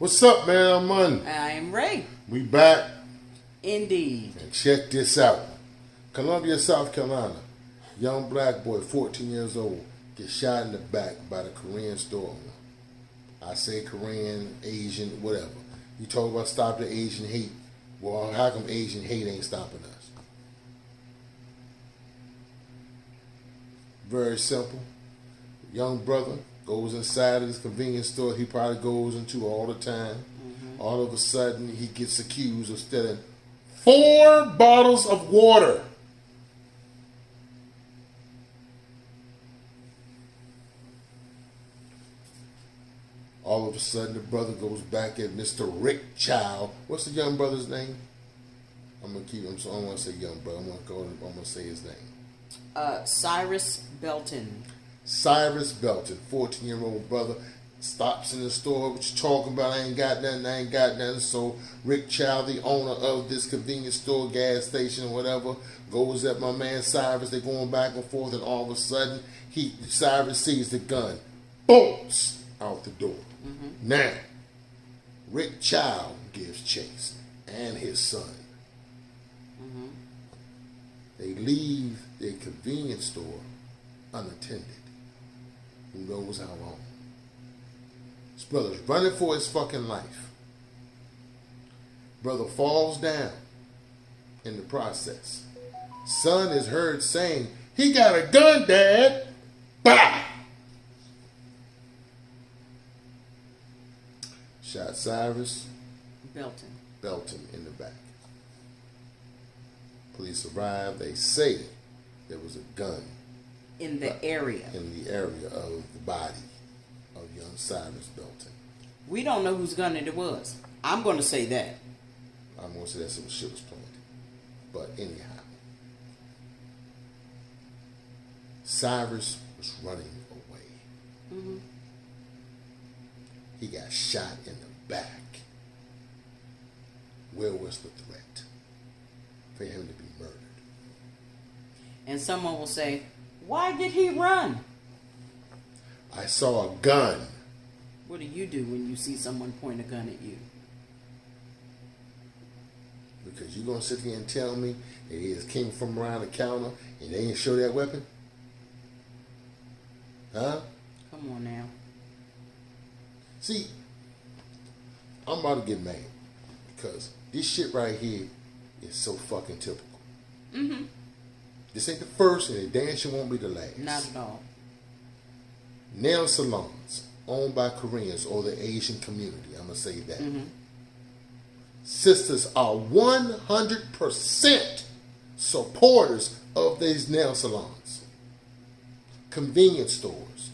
What's up, man? I'm Mun. I'm Ray. We back. Indeed. And check this out. Columbia, South Carolina. Young black boy, 14 years old, gets shot in the back by the Korean store owner. I say Korean, Asian, whatever. You talk about stop the Asian hate. Well, how come Asian hate ain't stopping us? Very simple. Young brother goes inside of this convenience store he probably goes into all the time. All of a sudden, he gets accused of stealing 4 bottles of water. All of a sudden, the brother goes back at Mr. Rick Child. What's the young brother's name? I'm gonna keep him. So I don't want to say young brother. I'm gonna say his name. Cyrus Belton. Cyrus Belton, 14-year-old brother, stops in the store. What you talking about? I ain't got nothing. So Rick Child, the owner of this convenience store, gas station, whatever, goes at my man Cyrus. They're going back and forth, and all of a sudden, Cyrus sees the gun, booms out the door. Now, Rick Child gives chase, and his son. They leave their convenience store unattended. Who knows how long? His brother's running for his fucking life. Brother falls down in the process. Son is heard saying, "He got a gun, Dad." Bah! Shot Cyrus Belton in the back. Police arrived. They say there was a gun In the area. of the body of young Cyrus Belton. We don't know whose gun it was. I'm going to say that. I'm going to say that some shit was planted. But anyhow, Cyrus was running away. He got shot in the back. Where was the threat for him to be murdered? And someone will say, why did he run? I saw a gun. What do you do when you see someone point a gun at you? Because you're going to sit here and tell me that he just came from around the counter and they didn't show that weapon? Huh? Come on now. See, I'm about to get mad because this shit right here is so fucking typical. This ain't the first and it damn sure won't be the last. Not at all. Nail salons owned by Koreans or the Asian community, I'm going to say that. Sisters are 100% supporters of these nail salons. Convenience stores,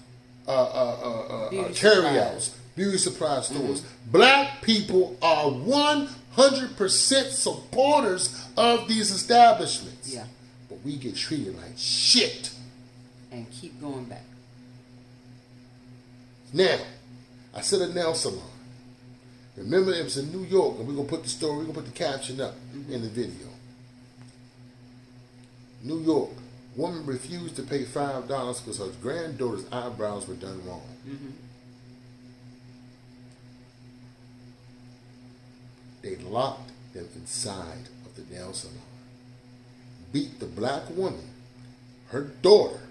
carry-outs, beauty supply stores. Black people are 100% supporters of these establishments. Yeah. But we get treated like shit. And keep going back. Now, I said a nail salon. Remember, it was in New York, and we're going to put the story, we're going to put the caption up in the video. New York, woman refused to pay $5 because her granddaughter's eyebrows were done wrong. They locked them inside of the nail salon. Beat the black woman, her daughter,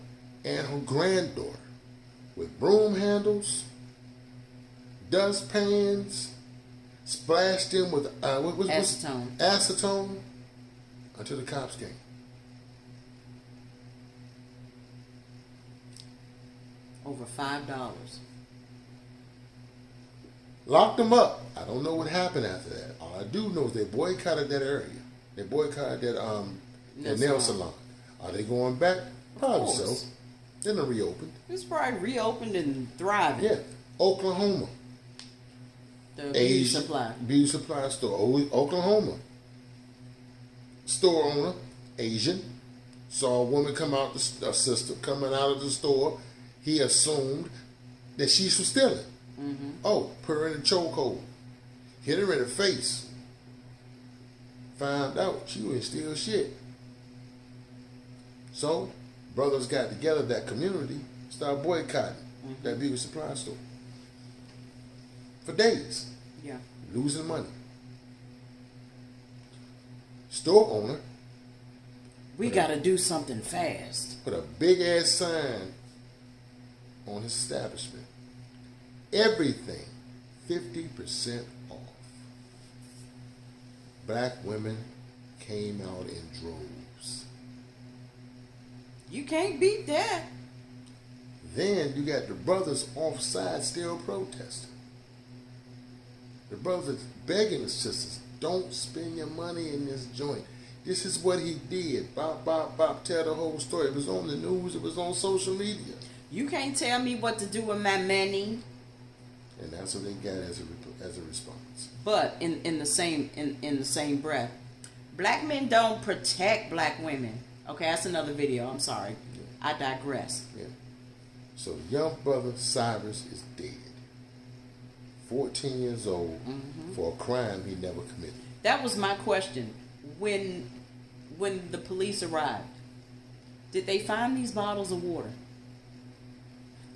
and her granddaughter with broom handles, dustpans, splashed them with acetone until the cops came. Over $5. Locked them up. I don't know what happened after that. All I do know is they boycotted that area. They boycotted that nail salon. Are they going back? Probably so. They're not reopened. It's probably reopened and thriving. Yeah. Oklahoma. The beauty supply store. Oklahoma. Store owner, Asian, saw a woman come out, a sister coming out of the store. He assumed that she was stealing. Oh, put her in a chokehold. Hit her in the face. Found out she was steal shit. So, brothers got together, that community, started boycotting that beauty supply store. For days. Yeah. Losing money. Store owner. We got to do something fast. Put a big ass sign on his establishment. Everything 50% off. Black women came out in droves. You can't beat that. Then you got the brothers offside still protesting. The brothers begging the sisters, don't spend your money in this joint. This is what he did. Bop, bop, bop, tell the whole story. It was on the news. It was on social media. You can't tell me what to do with my money. And that's what they got as a response. But in the same breath, black men don't protect black women. Okay, that's another video. I'm sorry. Yeah. I digress. Yeah. So young brother Cyrus is dead. 14 years old for a crime he never committed. That was my question. When the police arrived, did they find these bottles of water?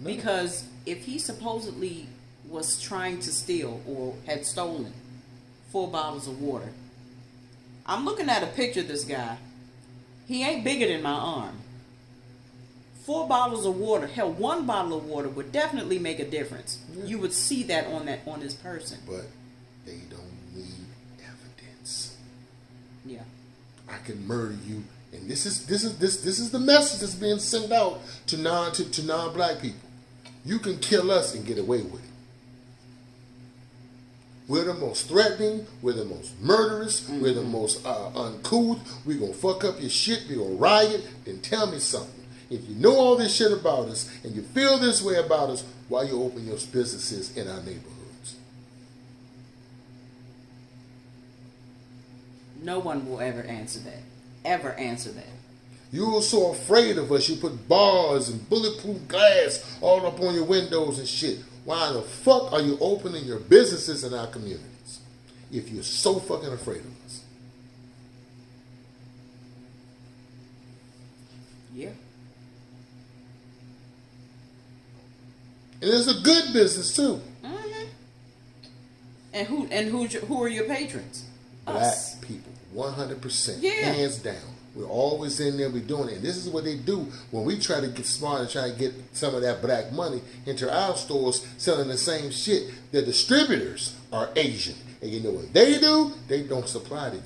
No. Because if he supposedly was trying to steal or had stolen 4 bottles of water, I'm looking at a picture of this guy. He ain't bigger than my arm. 4 bottles of water, hell, 1 bottle of water would definitely make a difference. Yeah. You would see that on this person. But they don't need evidence. Yeah. I can murder you, and this is the message that's being sent out to non-black people. You can kill us and get away with it. We're the most threatening. We're the most murderous. We're the most uncouth. We're going to fuck up your shit. We're going to riot. Then tell me something. If you know all this shit about us and you feel this way about us, why you open your businesses in our neighborhoods? No one will ever answer that. Ever answer that. You were so afraid of us. You put bars and bulletproof glass all up on your windows and shit. Why the fuck are you opening your businesses in our communities if you're so fucking afraid of us? Yeah. And it's a good business too. Mm-hmm. And who are your patrons? Black Us. people, 100%, Yeah. hands down. We're always in there. We're doing it. And this is what they do when we try to get smart and try to get some of that black money into our stores selling the same shit. The distributors are Asian. And you know what they do? They don't supply to you.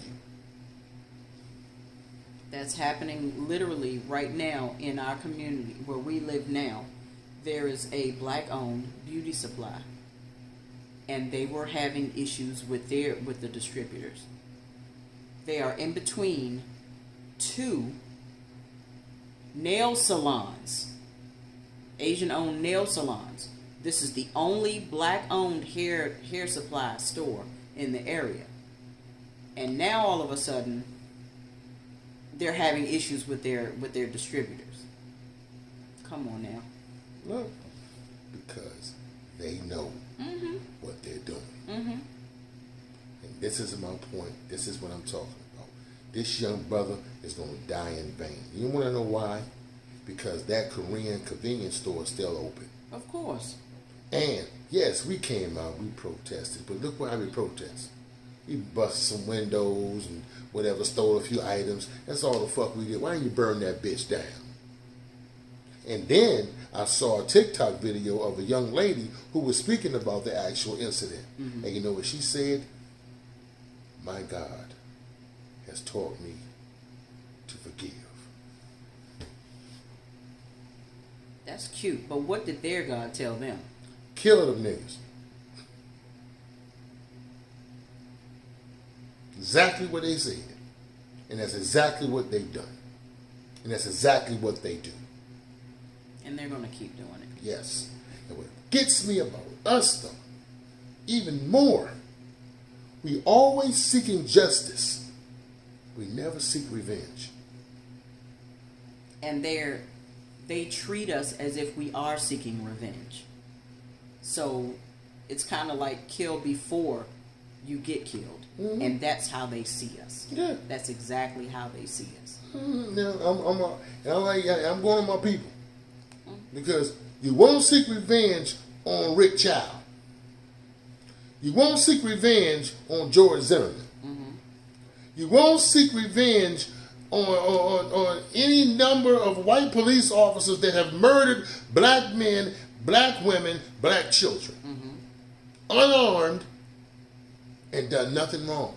That's happening literally right now in our community where we live now. There is a black-owned beauty supply, and they were having issues with the distributors. They are in between 2 nail salons, Asian-owned nail salons. This is the only black-owned hair supply store in the area, and now all of a sudden they're having issues with their distributors. Come on now. Look, because they know what they're doing. Mm-hmm. And this is my point. This is what I'm talking about. This young brother is going to die in vain. You want to know why? Because that Korean convenience store is still open. Of course. And, yes, we came out, we protested. But look how we protested. We busted some windows and whatever, stole a few items. That's all the fuck we did. Why didn't you burn that bitch down? And then I saw a TikTok video of a young lady who was speaking about the actual incident. And you know what she said? My God has taught me to forgive. That's cute. But what did their God tell them? Kill them niggas. Exactly what they said. And that's exactly what they've done. And that's exactly what they do. And they're going to keep doing it. Yes. And what gets me about us, though, even more, we always seeking justice. We never seek revenge. And they treat us as if we are seeking revenge. So it's kind of like kill before you get killed. And that's how they see us. Yeah. That's exactly how they see us. Now, I'm going to my people. Because you won't seek revenge on Rick Child. You won't seek revenge on George Zimmerman. You won't seek revenge on any number of white police officers that have murdered black men, black women, black children, unarmed, and done nothing wrong.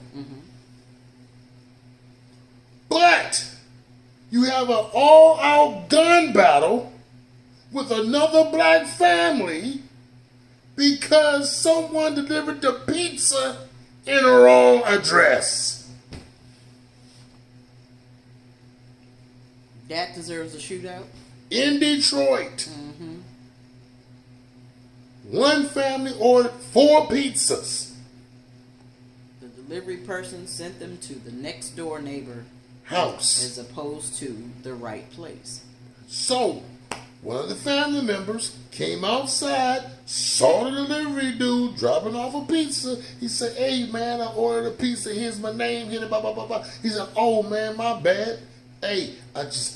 But you have an all-out gun battle with another black family because someone delivered the pizza in the wrong address. That deserves a shootout. In Detroit, one family ordered 4 pizzas. The delivery person sent them to the next door neighbor House. as opposed to the right place. So, one of the family members came outside, saw the delivery dude dropping off a pizza. He said, "Hey man, I ordered a pizza. Here's my name. Here, blah blah blah blah." He said, "Oh man, my bad. Hey,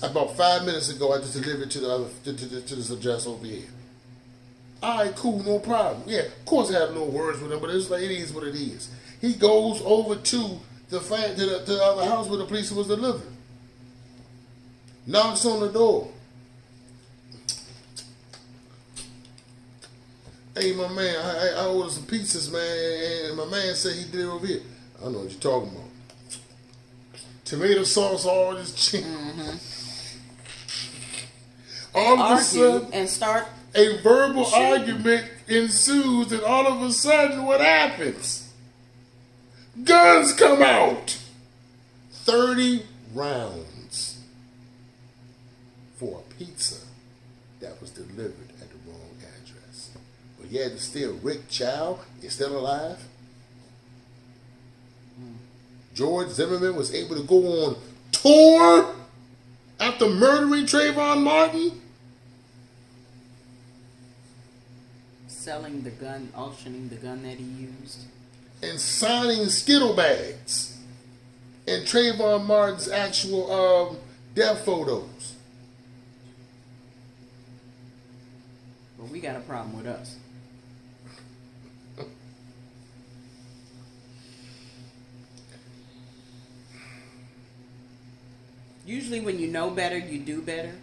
about 5 minutes ago, I just delivered to this address over here." All right, cool, no problem. Yeah, of course I have no words with him, but it's like it is what it is. He goes over to the other house where the pizza was delivered. Knocks on the door. "Hey, my man, I ordered some pizzas, man, and my man said he did it over here." "I don't know what you're talking about. Tomato sauce, all this chicken." All of a sudden, and start a verbal shooting. argument ensues, and all of a sudden, what happens? Guns come out. 30 rounds for a pizza that was delivered at the wrong address. But yet, still, Rick Chow is still alive. George Zimmerman was able to go on tour after murdering Trayvon Martin. selling the gun, auctioning the gun that he used. And signing Skittle bags. And Trayvon Martin's actual death photos. But we got a problem with us. Usually when you know better, you do better.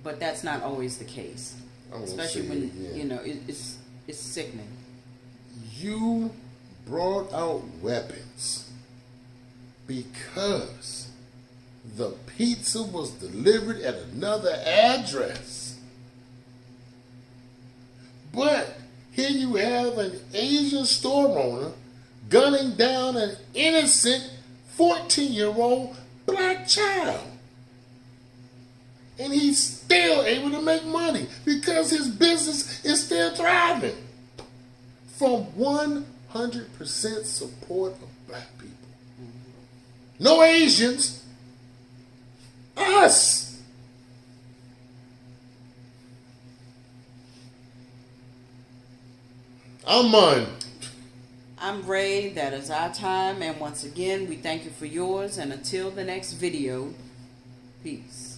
But that's not always the case. Especially when, you know, it's sickening. You brought out weapons because the pizza was delivered at another address. But here you have an Asian store owner gunning down an innocent 14-year-old black child. And he's still able to make money because his business is still thriving from 100% support of black people. No Asians. Us. I'm mine. I'm Ray. That is our time. And once again, we thank you for yours. And until the next video, peace.